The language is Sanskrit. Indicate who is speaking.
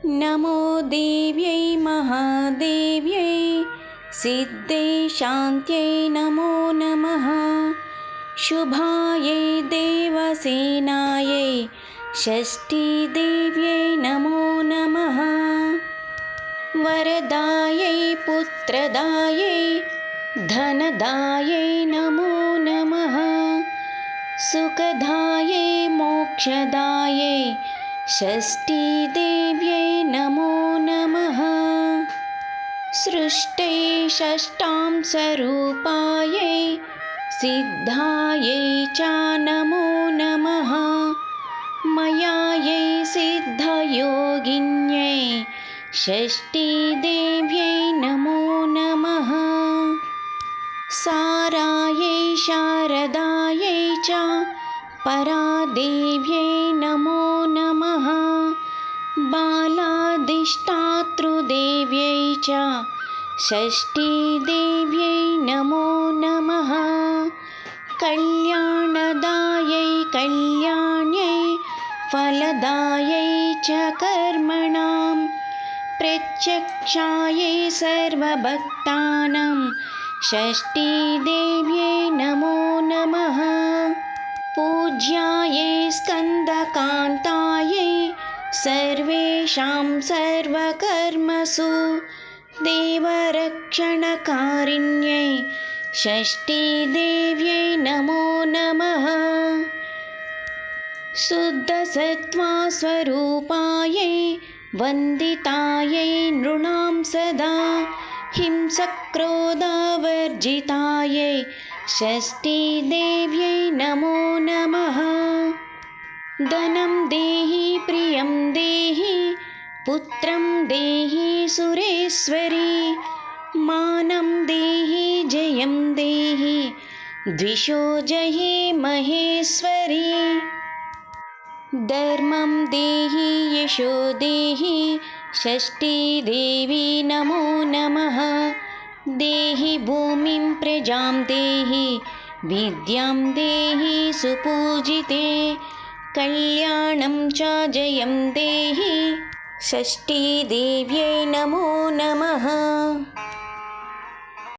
Speaker 1: नमो देव्यै महादेव्यै सिद्धे शान्त्यै नमो नमः। शुभायै देवसेनायै षष्ठीदेव्यै नमो नमः। वरदायै पुत्रदायै धनदायै नमो नमः। सुखदायै मोक्षदायै षष्ठीदेव्यै नमो नमः। सृष्टै षष्ठां स्वरूपायै सिद्धायै च नमो नमः। मयायै सिद्धयोगिन्यै षष्ठीदेव्यै नमो नमः। सारायै शारदायै च परादेव्यै नमो नमः। बालाधिष्ठातृदेव्यै च षष्ठीदेव्यै नमो नमः। कल्याणदायै कल्याण्यै फलदायै च कर्मणां प्रत्यक्षायै सर्वभक्तानां षष्ठीदेव्यै नमो नमः। पूज्यायै स्कन्दकान्तायै सर्वेषां सर्वकर्मसु देवरक्षणकारिण्यै षष्ठीदेव्यै नमो नमः। शुद्धसत्त्वस्वरूपायै वन्दितायै नृणां सदा हिंसक्रोधवर्जितायै षष्ठीदेव्यै नमो नमः। धनं देहि प्रियं देहि पुत्रं देहि सुरेश्वरी। मानं देहि जयं देहि द्विषो जहि महेश्वरी। धर्मं देहि यशो देहि षष्ठीदेवी नमो नमः। देहि भूमिं प्रजां देहि विद्यां देहि सुपूजिते। कल्याणं च जयं देहि षष्ठीदेव्यै नमो नमः।